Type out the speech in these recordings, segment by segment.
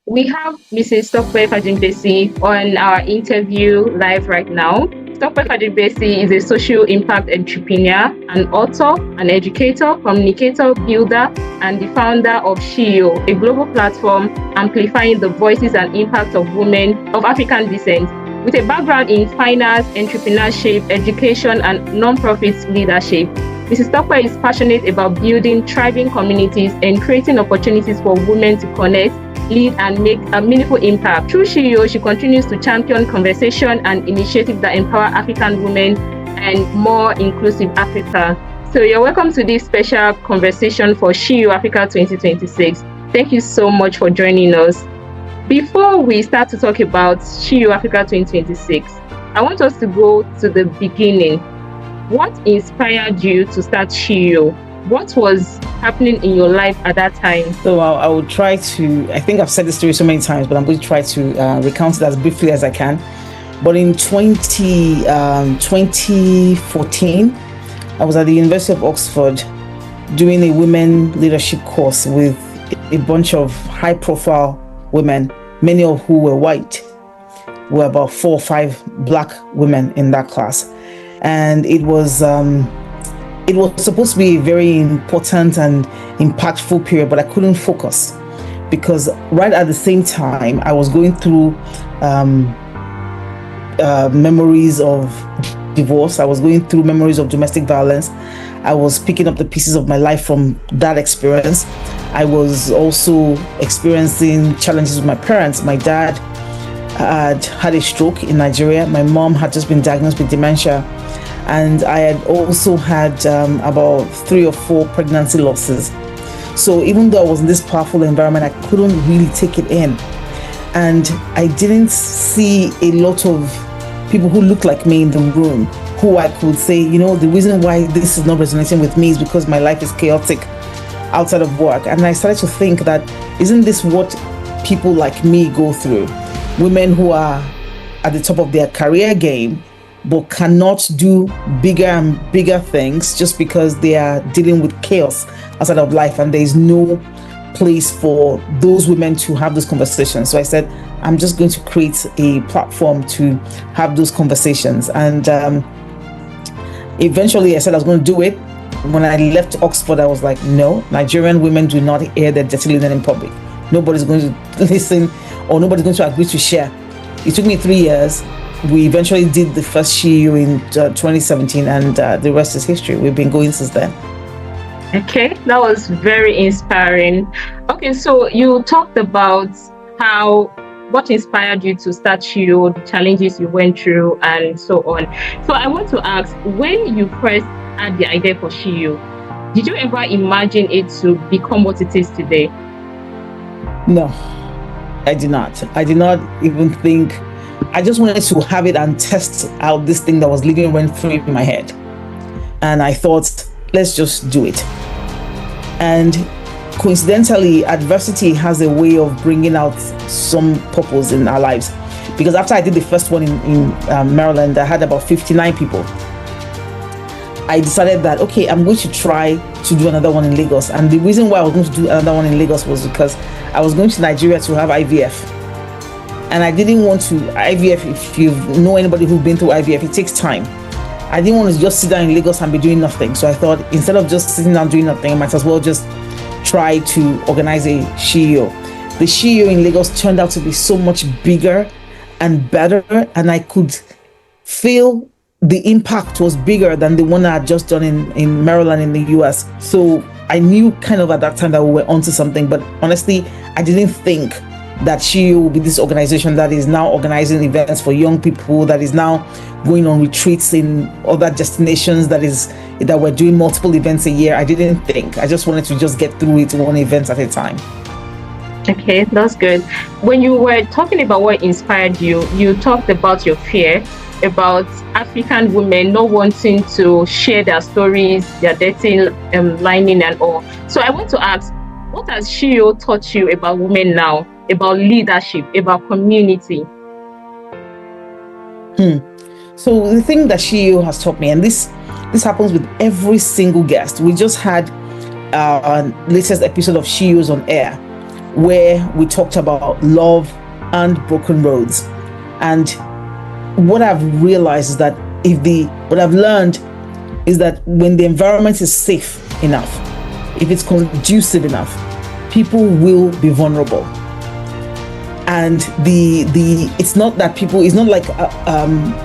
We have Mrs. Tope Fajingbesi on our interview live right now. Tope Fajingbesi is a social impact entrepreneur, an author, an educator, communicator, builder, and the founder of SheEO, a global platform amplifying the voices and impact of women of African descent. With a background in finance, entrepreneurship, education, and non-profit leadership, Mrs. Tope is passionate about building thriving communities and creating opportunities for women to connect, lead, and make a meaningful impact. Through SheEO, she continues to champion conversation and initiatives that empower African women and more inclusive Africa. So you're welcome to this special conversation for SheEO Africa 2026. Thank you so much for joining us. Before we start to talk about SheEO Africa 2026, I want us to go to the beginning. What inspired you to start SheEO? What was happening in your life at that time? So I will try to, I think I've said this story so many times, but I'm going to try to recount it as briefly as I can. But in 2014, I was at the University of Oxford doing a women leadership course with a bunch of high-profile women, many of who were white. There were about 4 or 5 black women in that class. And it was supposed to be a very important and impactful period, but I couldn't focus because right at the same time I was going through memories of divorce. I was going through memories of domestic violence. I was picking up the pieces of my life from that experience. I was also experiencing challenges with my parents. My dad had a stroke in Nigeria. My mom had just been diagnosed with dementia. And I had also had about 3 or 4 pregnancy losses. So even though I was in this powerful environment, I couldn't really take it in. And I didn't see a lot of people who looked like me in the room, who I could say, the reason why this is not resonating with me is because my life is chaotic outside of work. And I started to think that, isn't this what people like me go through? Women who are at the top of their career game, but cannot do bigger and bigger things just because they are dealing with chaos outside of life, and there is no place for those women to have those conversations. So I said, I'm just going to create a platform to have those conversations. And eventually I said I was going to do it. When I left Oxford, I was like, no, Nigerian women do not air their dirty linen in public. Nobody's going to listen, or nobody's going to agree to share. It took me 3 years. We eventually did the first SheEO in 2017, and the rest is history. We've been going since then. Okay, that was very inspiring. Okay, so you talked about what inspired you to start SheEO, the challenges you went through, and so on. So I want to ask, when you first had the idea for SheEO, did you ever imagine it to become what it is today? No, I did not. I did not even think. I just wanted to have it and test out this thing that was living rent free in my head. And I thought, let's just do it. And coincidentally, adversity has a way of bringing out some purpose in our lives. Because after I did the first one in Maryland, I had about 59 people. I decided that, okay, I'm going to try to do another one in Lagos. And the reason why I was going to do another one in Lagos was because I was going to Nigeria to have IVF. And I didn't want to, IVF, if you know anybody who's been through IVF, it takes time. I didn't want to just sit down in Lagos and be doing nothing. So I thought, instead of just sitting down doing nothing, I might as well just try to organize a SheEO. The SheEO in Lagos turned out to be so much bigger and better, and I could feel the impact was bigger than the one I had just done in Maryland in the US. So I knew kind of at that time that we were onto something, but honestly, I didn't think that SheEO will be this organization that is now organizing events for young people, that is now going on retreats in other destinations, that we're doing multiple events a year. I didn't think. I just wanted to just get through it one event at a time. Okay, that's good. When you were talking about what inspired you, you talked about your fear about African women not wanting to share their stories, their dirty lining and all. So I want to ask, what has SheEO taught you about women now, about leadership, about community? So the thing that SheEO has taught me, and this happens with every single guest. We just had our latest episode of SheEOs on Air, where we talked about love and broken roads. And what I've realized is that what I've learned is that when the environment is safe enough, if it's conducive enough, people will be vulnerable. And it's not that it's not like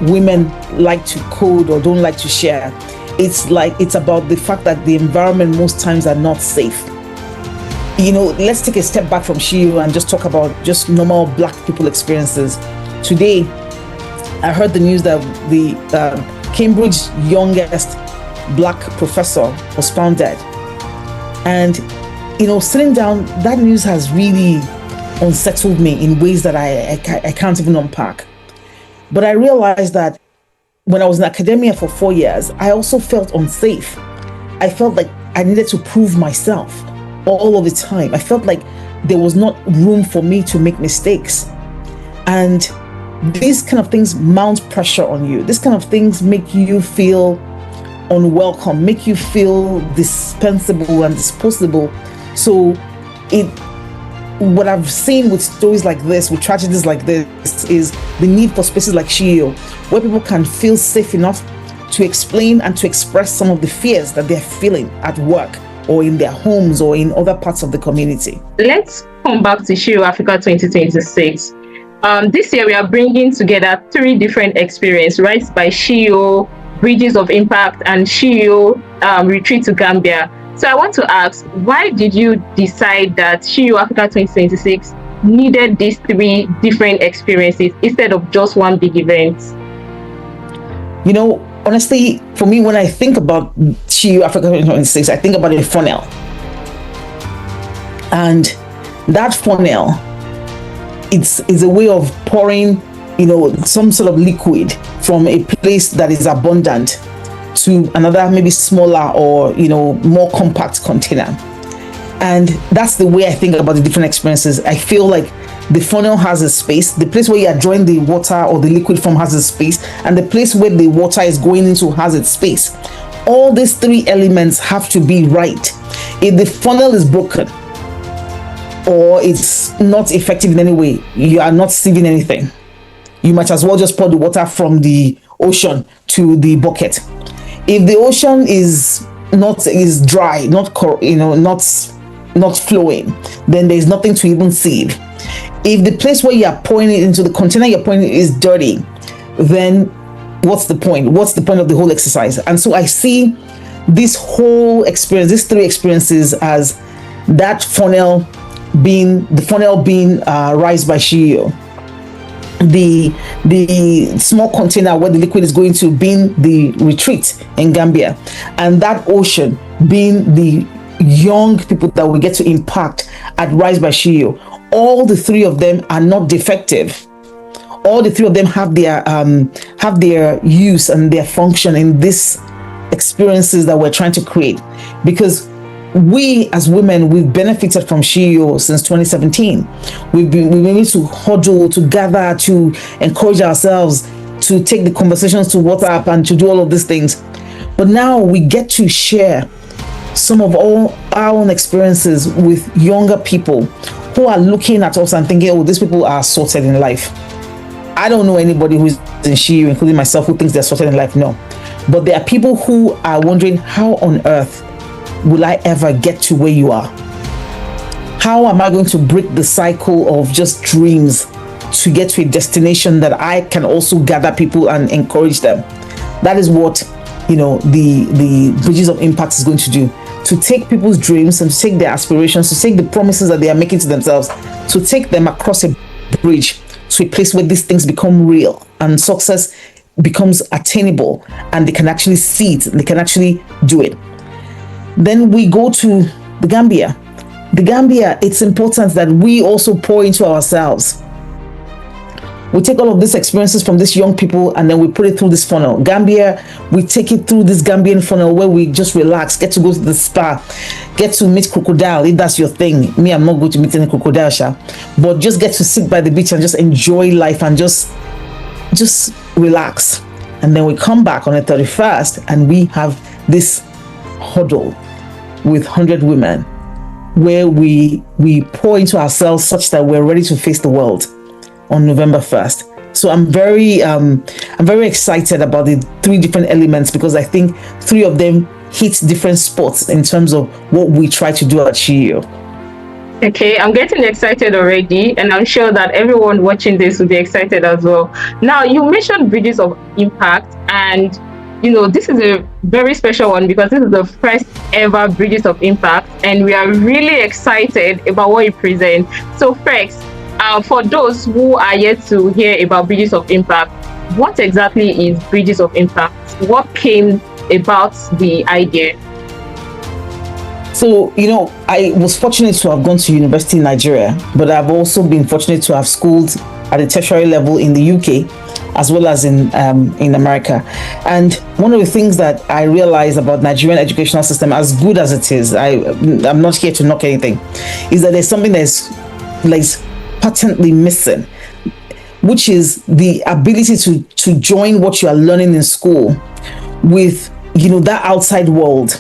women like to code or don't like to share. It's about the fact that the environment most times are not safe. Let's take a step back from SheEO and just talk about just normal Black people experiences. Today, I heard the news that the Cambridge youngest Black professor was found dead. And, sitting down, that news has really unsettled me in ways that I can't even unpack. But I realized that when I was in academia for 4 years, I also felt unsafe. I felt like I needed to prove myself all of the time. I felt like there was not room for me to make mistakes. And these kind of things mount pressure on you. These kind of things make you feel unwelcome, make you feel dispensable and disposable. So what I've seen with stories like this, with tragedies like this, is the need for spaces like SheEO, where people can feel safe enough to explain and to express some of the fears that they're feeling at work or in their homes or in other parts of the community. Let's come back to SheEO Africa 2026. This year we are bringing together 3 different experiences, Rise by SheEO, Bridges of Impact, and SheEO Retreat to Gambia. So I want to ask, why did you decide that SheEO Africa 2026 needed these 3 different experiences instead of just one big event? Honestly, for me, when I think about SheEO Africa 2026, I think about a funnel. And that funnel, it's a way of pouring, some sort of liquid from a place that is abundant to another, maybe smaller or, more compact container. And that's the way I think about the different experiences. I feel like the funnel has a space, the place where you are drawing the water or the liquid from has a space, and the place where the water is going into has its space. All these 3 elements have to be right. If the funnel is broken or it's not effective in any way, you are not receiving anything. You might as well just pour the water from the ocean to the bucket. If the ocean is dry, not flowing, then there's nothing to even sieve. If the place where you are pouring it into, the container you're pouring it, is dirty, then what's the point? What's the point of the whole exercise? And so I see this whole experience, these 3 experiences, as that funnel being Rise by SheEO, the small container where the liquid is going to being the retreat in Gambia, and that ocean being the young people that we get to impact at Rise by SheEO. All the 3 of them are not defective. All the 3 of them have their use and their function in these experiences that we're trying to create. Because we as women, we've benefited from SheEO since 2017. We've been able to huddle, to gather, to encourage ourselves, to take the conversations to WhatsApp and to do all of these things. But now we get to share some of all our own experiences with younger people who are looking at us and thinking, oh, these people are sorted in life. I don't know anybody who's in SheEO, including myself, who thinks they're sorted in life. No. But there are people who are wondering, how on earth will I ever get to where you are? How am I going to break the cycle of just dreams to get to a destination that I can also gather people and encourage them? That is what, the Bridges of Impact is going to do. To take people's dreams and to take their aspirations, to take the promises that they are making to themselves, to take them across a bridge to a place where these things become real and success becomes attainable and they can actually see it, they can actually do it. Then we go to the Gambia. The Gambia, it's important that we also pour into ourselves. We take all of these experiences from these young people and then we put it through this funnel. Gambia, we take it through this Gambian funnel where we just relax, get to go to the spa, get to meet crocodile, if that's your thing. Me, I'm not going to meet any crocodile, but just get to sit by the beach and just enjoy life and just relax. And then we come back on the 31st and we have this huddle with 100 women where we pour into ourselves such that we're ready to face the world on November 1st. So I'm very excited about the 3 different elements, because I think 3 of them hit different spots in terms of what we try to do at SheEO. Okay, I'm getting excited already, and I'm sure that everyone watching this will be excited as well. Now, you mentioned Bridges of Impact, and this is a very special one because this is the first ever Bridges of Impact, and we are really excited about what you present. So first, for those who are yet to hear about Bridges of Impact, what exactly is Bridges of Impact? What came about the idea? So, I was fortunate to have gone to university in Nigeria, but I've also been fortunate to have schooled at the tertiary level in the UK, as well as in America. And one of the things that I realized about Nigerian educational system, as good as it is, I'm not here to knock anything, is that there's something that's patently missing, which is the ability to join what you are learning in school with that outside world.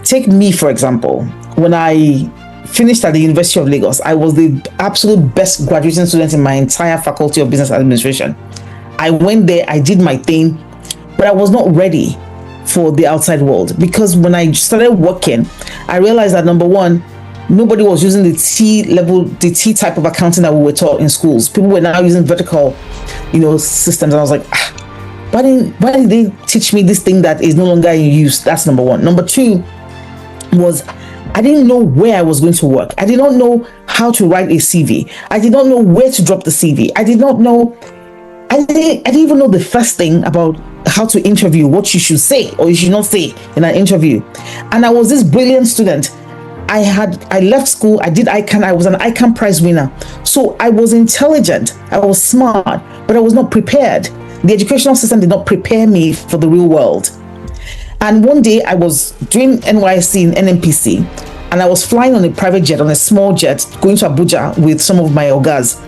Take me, for example. When I finished at the University of Lagos, I was the absolute best graduating student in my entire faculty of business administration. I went there, I did my thing, but I was not ready for the outside world, because when I started working, I realized that, number one, nobody was using the T type of accounting that we were taught in schools. People were now using vertical, systems, and I was like, why didn't they teach me this thing that is no longer in use? That's number one. Number two was, I didn't know where I was going to work. I did not know how to write a CV. I did not know where to drop the CV. I didn't even know the first thing about how to interview, what you should say or you should not say in an interview. And I was this brilliant student. I left school, I did ICANN, I was an ICANN prize winner. So I was intelligent, I was smart, but I was not prepared. The educational system did not prepare me for the real world. And one day I was doing NYC in NNPC, and I was flying on a private jet, on a small jet, going to Abuja with some of my ogas.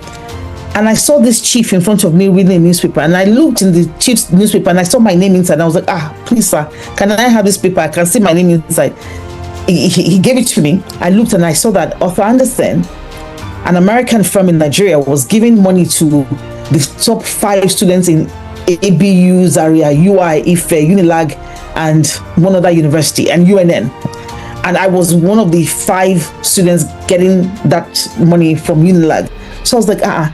And I saw this chief in front of me reading a newspaper, and I looked in the chief's newspaper and I saw my name inside. And I was like, please sir, can I have this paper? I can see my name inside. He gave it to me. I looked and I saw that Arthur Andersen, an American firm in Nigeria, was giving money to the top 5 students in ABU, Zaria, UI, Ife, Unilag, and one other university, and UNN. And I was one of the 5 students getting that money from Unilag. So I was like,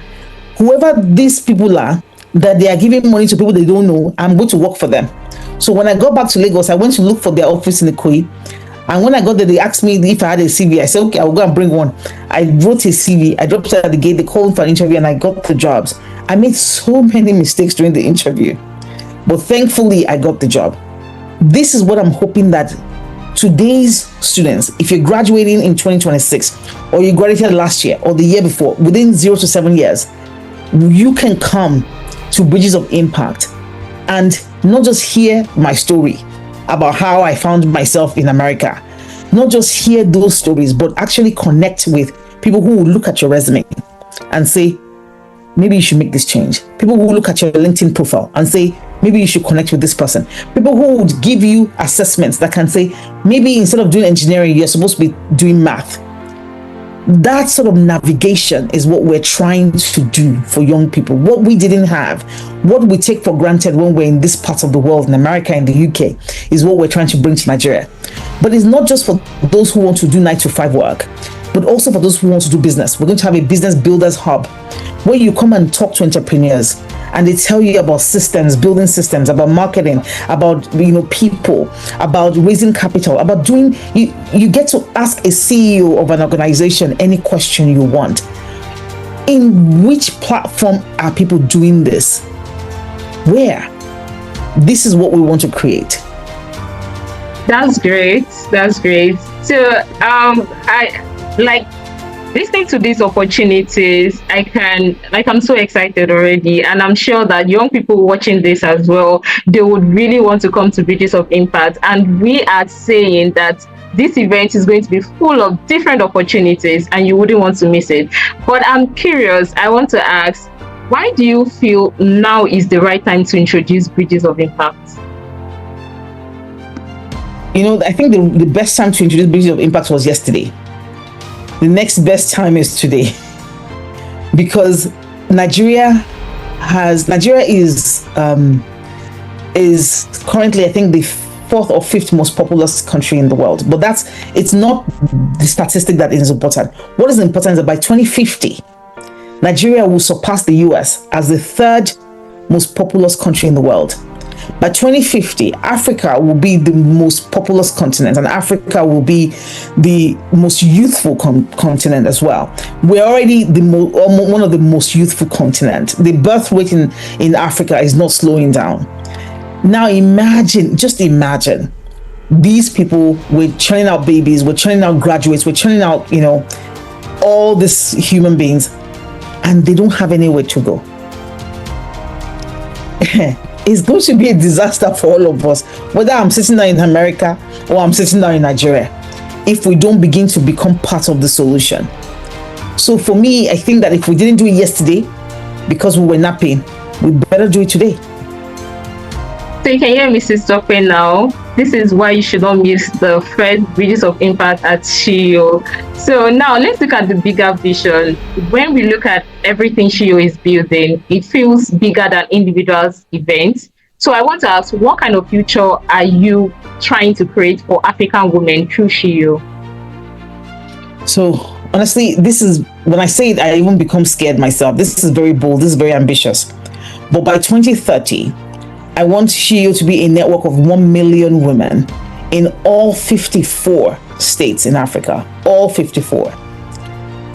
whoever these people are, that they are giving money to people they don't know, I'm going to work for them. So when I got back to Lagos, I went to look for their office in Ikoyi. And when I got there, they asked me if I had a CV. I said, okay, I'll go and bring one. I wrote a CV. I dropped it at the gate. They called for an interview and I got the jobs. I made so many mistakes during the interview, but thankfully I got the job. This is what I'm hoping that today's students, if you're graduating in 2026 or you graduated last year or the year before, within 0 to 7 years, you can come to Bridges of Impact and not just hear my story about how I found myself in America, not just hear those stories, but actually connect with people who will look at your resume and say, maybe you should make this change. People who look at your LinkedIn profile and say, maybe you should connect with this person. People who would give you assessments that can say, maybe instead of doing engineering, you're supposed to be doing math. That sort of navigation is what we're trying to do for young people. What we didn't have, what we take for granted when we're in this part of the world, in America, in the UK, is what we're trying to bring to Nigeria. But it's not just for those who want to do 9 to 5 work, but also for those who want to do business. We're going to have a business builders hub where you come and talk to entrepreneurs and they tell you about systems, building systems, about marketing, about people, about raising capital, about doing, you get to ask a CEO of an organization any question you want. In which platform are people doing this? Where? This is what we want to create. That's great. So I like listening to these opportunities. I'm so excited already, and I'm sure that young people watching this as well, they would really want to come to Bridges of Impact. And we are saying that this event is going to be full of different opportunities and you wouldn't want to miss it. But I'm curious, I want to ask, why do you feel now is the right time to introduce Bridges of Impact? I think the best time to introduce Bridges of Impact was yesterday. the next best time is today, because Nigeria is currently, I think, the fourth or fifth most populous country in the world. But it's not the statistic that is important. What is important is that by 2050, Nigeria will surpass the US as the third most populous country in the world. By 2050, Africa will be the most populous continent, and Africa will be the most youthful continent as well. We're already one of the most youthful continents. The birth rate in Africa is not slowing down. Now just imagine, these people, we're churning out babies, we're churning out graduates, we're churning out, all these human beings, and they don't have anywhere to go. It's going to be a disaster for all of us, whether I'm sitting down in America or I'm sitting down in Nigeria, if we don't begin to become part of the solution. So for me, I think that if we didn't do it yesterday because we were napping, we better do it today. So you can hear Mrs. Tope now. This is why you should not miss the first Bridges of Impact at SheEO. So now let's look at the bigger vision. When we look at everything SheEO is building, it feels bigger than individuals' events. So I want to ask, what kind of future are you trying to create for African women through SheEO? So honestly, this is, when I say it, I even become scared myself. This is very bold, this is very ambitious. But by 2030, I want SheEO to be a network of 1 million women in all 54 states in Africa, all 54.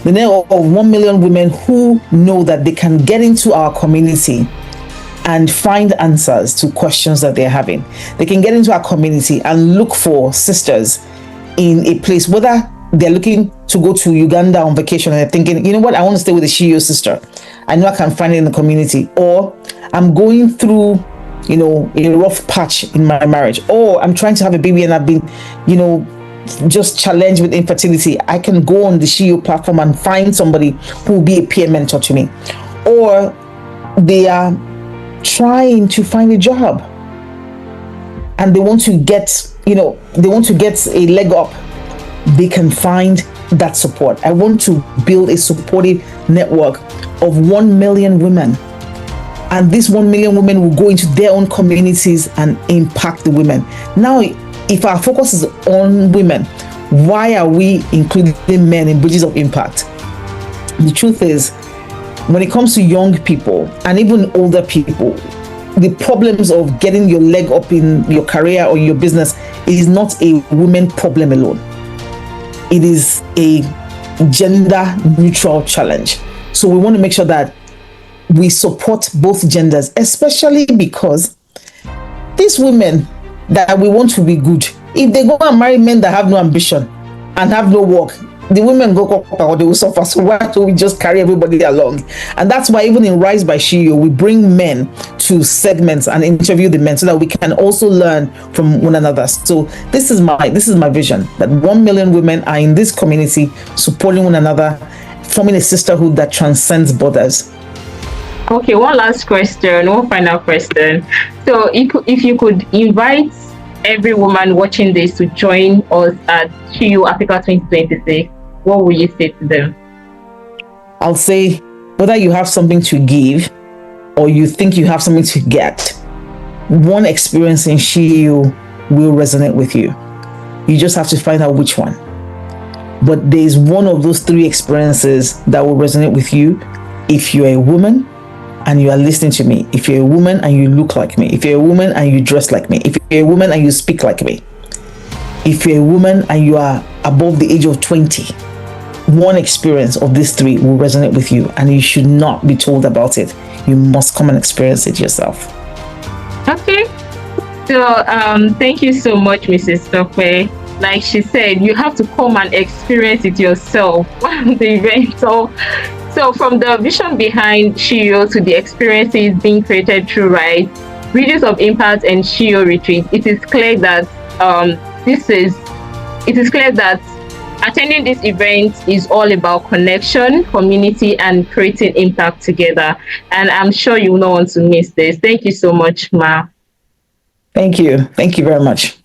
The network of 1 million women who know that they can get into our community and find answers to questions that they're having. They can get into our community and look for sisters in a place, whether they're looking to go to Uganda on vacation and they're thinking, you know what, I want to stay with a SheEO sister. I know I can find it in the community. Or I'm going through a rough patch in my marriage, or I'm trying to have a baby and I've been, just challenged with infertility. I can go on the SheEO platform and find somebody who will be a peer mentor to me. Or they are trying to find a job and they want to get, a leg up. They can find that support. I want to build a supportive network of 1 million women. And these 1 million women will go into their own communities and impact the women. Now, if our focus is on women, why are we including men in Bridges of Impact? The truth is, when it comes to young people and even older people, the problems of getting your leg up in your career or your business is not a women problem alone. It is a gender neutral challenge. So we want to make sure that we support both genders, especially because these women that we want to be good, if they go and marry men that have no ambition and have no work, the women go or they will suffer. So why don't we just carry everybody along? And that's why even in Rise by SheEO, we bring men to segments and interview the men so that we can also learn from one another. So this is my vision, that 1 million women are in this community supporting one another, forming a sisterhood that transcends borders. Okay, one final question. So if you could invite every woman watching this to join us at SheEO Africa 2026, what will you say to them? I'll say, whether you have something to give or you think you have something to get, one experience in SheEO will resonate with you. You just have to find out which one. But there's one of those three experiences that will resonate with you if you're a woman and you are listening to me, if you're a woman and you look like me, if you're a woman and you dress like me, if you're a woman and you speak like me, if you're a woman and you are above the age of 20, one experience of these three will resonate with you and you should not be told about it. You must come and experience it yourself. Okay. So thank you so much, Mrs. Tope. Like she said, you have to come and experience it yourself at the event. So from the vision behind SheEO to the experiences being created through Rise, Bridges of Impact and SheEO Retreat, it is clear that attending this event is all about connection, community, and creating impact together. And I'm sure you will not want to miss this. Thank you so much, Ma. Thank you. Thank you very much.